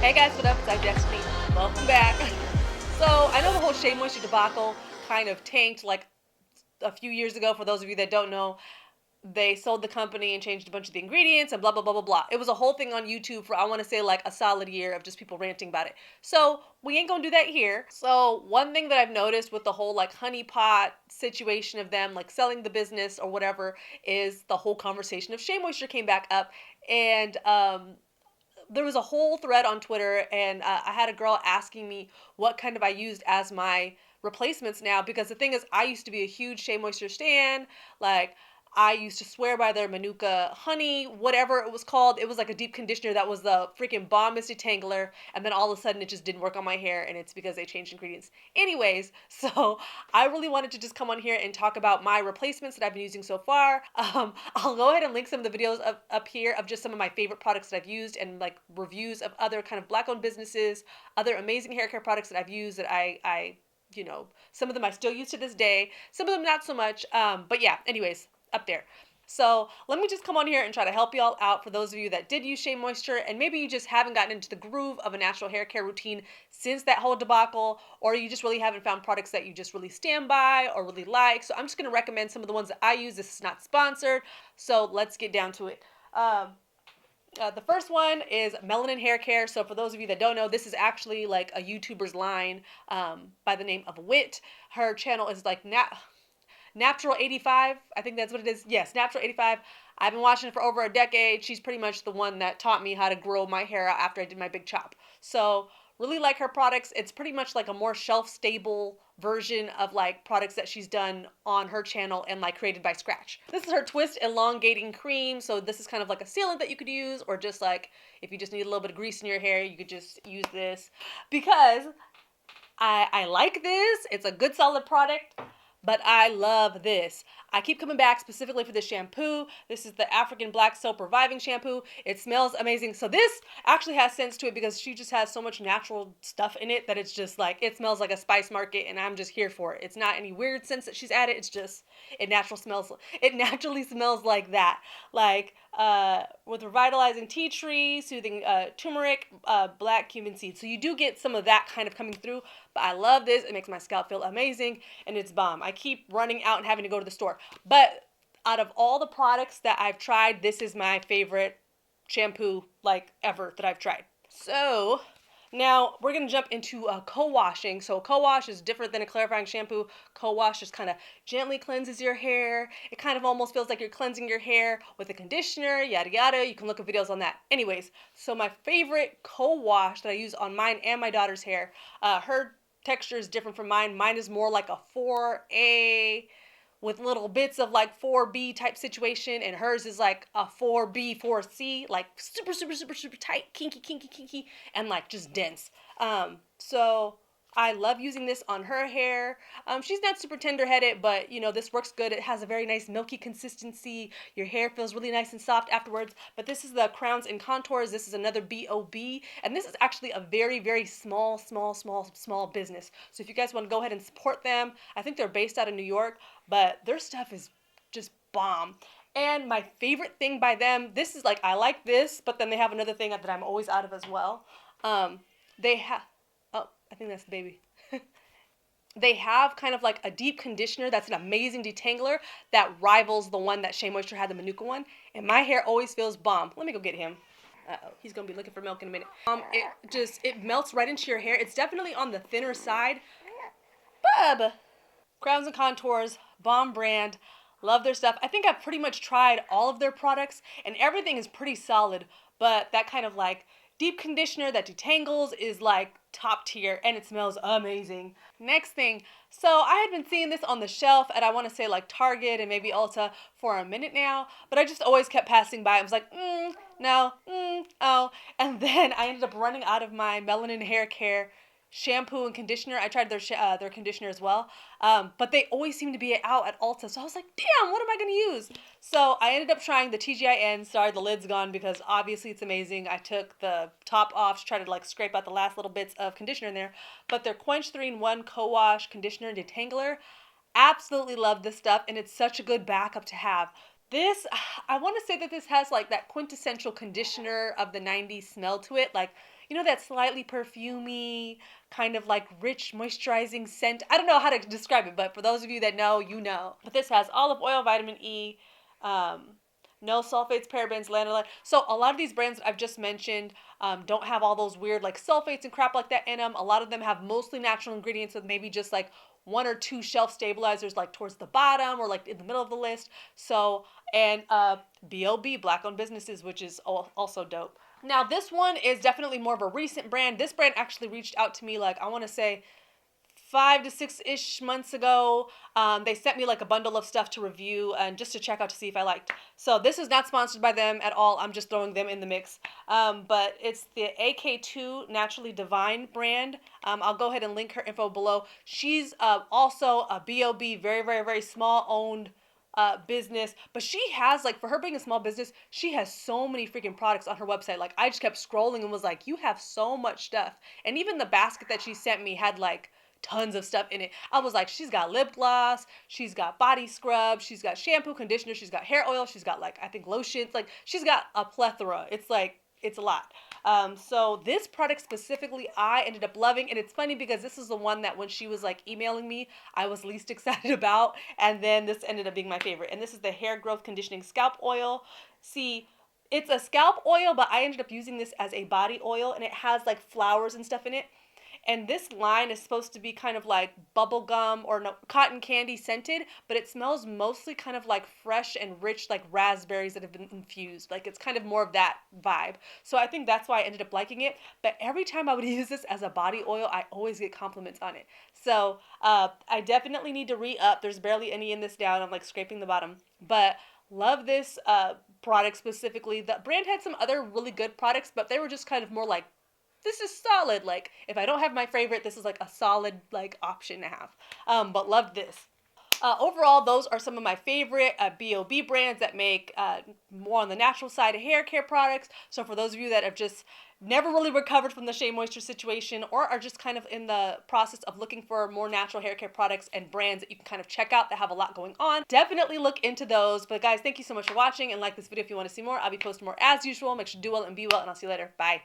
Hey guys, what up? It's I'm Destiny. Welcome back. So I know the whole Shea Moisture debacle kind of tanked like a few years ago. For those of you that don't know, they sold the company and changed a bunch of the ingredients and blah blah blah blah blah. It was a whole thing on YouTube for I want to say like a solid year of just people ranting about it. So we ain't gonna do that here. So one thing that I've noticed with the whole like honey pot situation of them like selling the business or whatever is the whole conversation of Shea Moisture came back up and there was a whole thread on Twitter, and I had a girl asking me what kind of I used as my replacements now. Because the thing is, I used to be a huge Shea Moisture stan. Like, I used to swear by their Manuka honey, whatever it was called. It was like a deep conditioner that was the freaking bombest detangler, and then all of a sudden it just didn't work on my hair, and it's because they changed ingredients. Anyways, so I really wanted to just come on here and talk about my replacements that I've been using so far. I'll go ahead and link some of the videos up here of just some of my favorite products that I've used and like reviews of other kind of black-owned businesses, other amazing hair care products that I've used that I you know, some of them I still use to this day, some of them not so much. But yeah, anyways, up there. So let me just come on here and try to help y'all out for those of you that did use Shea Moisture and maybe you just haven't gotten into the groove of a natural hair care routine since that whole debacle, or you just really haven't found products that you just really stand by or really like. So I'm just going to recommend some of the ones that I use. This is not sponsored, so let's get down to it. The first one is Melanin Haircare. So for those of you that don't know, this is actually like a YouTuber's line by the name of Wit. Her channel is like Natural 85, I think that's what it is. Yes, Natural 85. I've been watching it for over a decade. She's pretty much the one that taught me how to grow my hair out after I did my big chop. So really like her products. It's pretty much like a more shelf-stable version of like products that she's done on her channel and like created by scratch. This is her Twist Elongating Cream. So this is kind of like a sealant that you could use, or just like if you just need a little bit of grease in your hair, you could just use this. Because I like this. It's a good solid product. But I love this. I keep coming back specifically for this shampoo. This is the African Black Soap Reviving Shampoo. It smells amazing. So this actually has sense to it because she just has so much natural stuff in it that it's just like, it smells like a spice market and I'm just here for it. It's not any weird scents that she's added. It's just, it naturally smells like that. Like with revitalizing tea tree, soothing turmeric, black cumin seeds. So you do get some of that kind of coming through. But I love this. It makes my scalp feel amazing and it's bomb. I keep running out and having to go to the store. But out of all the products that I've tried, this is my favorite shampoo like ever that I've tried. So now we're going to jump into co-washing. So co-wash is different than a clarifying shampoo. Co-wash just kind of gently cleanses your hair. It kind of almost feels like you're cleansing your hair with a conditioner, yada yada. You can look at videos on that. Anyways, so my favorite co-wash that I use on mine and my daughter's hair, her texture is different from mine. Mine is more like a 4A with little bits of like 4B type situation, and hers is like a 4B, 4C, like super, super, super, super tight, kinky, and like just dense. So I love using this on her hair. She's not super tender-headed, but you know, this works good. It has a very nice milky consistency. Your hair feels really nice and soft afterwards. But this is the Crowns and Contours. This is another BOB, and this is actually a very, very small business. So if you guys want to go ahead and support them, I think they're based out of New York, but their stuff is just bomb. And my favorite thing by them, this is like, I like this, but then they have another thing that I'm always out of as well. They have, oh, I think that's the baby. They have kind of like a deep conditioner that's an amazing detangler that rivals the one that Shea Moisture had, the Manuka one. And my hair always feels bomb. Let me go get him. Uh-oh, he's gonna be looking for milk in a minute. It melts right into your hair. It's definitely on the thinner side. Bub! Crowns and Contours, bomb brand. Love their stuff. I think I've pretty much tried all of their products and everything is pretty solid, but that kind of like deep conditioner that detangles is like top tier and it smells amazing. Next thing, so I had been seeing this on the shelf at I want to say like Target and maybe Ulta for a minute now, but I just always kept passing by. I was like, no, oh. And then I ended up running out of my Melanin Haircare shampoo and conditioner. I tried their conditioner as well, but they always seem to be out at Ulta. So I was like, damn, what am I going to use? So I ended up trying the TGIN. Sorry, the lid's gone because obviously it's amazing. I took the top off to try to like scrape out the last little bits of conditioner in there. But their Quench 3-in-1 Co-Wash Conditioner and Detangler, absolutely love this stuff, and it's such a good backup to have. This, I want to say that this has like that quintessential conditioner of the 90s smell to it. Like, you know, that slightly perfumey, kind of like rich moisturizing scent. I don't know how to describe it, but for those of you that know, you know. But this has olive oil, vitamin E, no sulfates, parabens, lanolin. So a lot of these brands that I've just mentioned don't have all those weird like sulfates and crap like that in them. A lot of them have mostly natural ingredients with maybe just like one or two shelf stabilizers like towards the bottom or like in the middle of the list. So, and BOB, Black owned businesses, which is also dope. Now this one is definitely more of a recent brand. This brand actually reached out to me like, I want to say 5 to 6-ish months ago. They sent me like a bundle of stuff to review and just to check out to see if I liked. So this is not sponsored by them at all. I'm just throwing them in the mix. But it's the Ak2 Naturally Divine brand. I'll go ahead and link her info below. She's also a BOB, very, very, very small owned business, but she has like, for her being a small business, she has so many freaking products on her website. Like I just kept scrolling and was like, you have so much stuff. And even the basket that she sent me had like tons of stuff in it. I was like, she's got lip gloss, she's got body scrub, she's got shampoo, conditioner, she's got hair oil, she's got like, I think lotions, like she's got a plethora. It's like, it's a lot. So this product specifically, I ended up loving, and it's funny because this is the one that when she was like emailing me, I was least excited about, and then this ended up being my favorite. And this is the hair growth conditioning scalp oil. See, it's a scalp oil, but I ended up using this as a body oil, and it has like flowers and stuff in it. And this line is supposed to be kind of like bubblegum or no, cotton candy scented, but it smells mostly kind of like fresh and rich, like raspberries that have been infused. Like it's kind of more of that vibe. So I think that's why I ended up liking it. But every time I would use this as a body oil, I always get compliments on it. So I definitely need to re-up. There's barely any in this down. I'm like scraping the bottom. But love this product specifically. The brand had some other really good products, but they were just kind of more like, this is solid. Like, if I don't have my favorite, this is like a solid like option to have. But loved this. Overall, those are some of my favorite BOB brands that make more on the natural side of hair care products. So for those of you that have just never really recovered from the Shea Moisture situation or are just kind of in the process of looking for more natural hair care products and brands that you can kind of check out that have a lot going on, definitely look into those. But guys, thank you so much for watching, and like this video if you want to see more. I'll be posting more as usual. Make sure to do well and be well, and I'll see you later. Bye.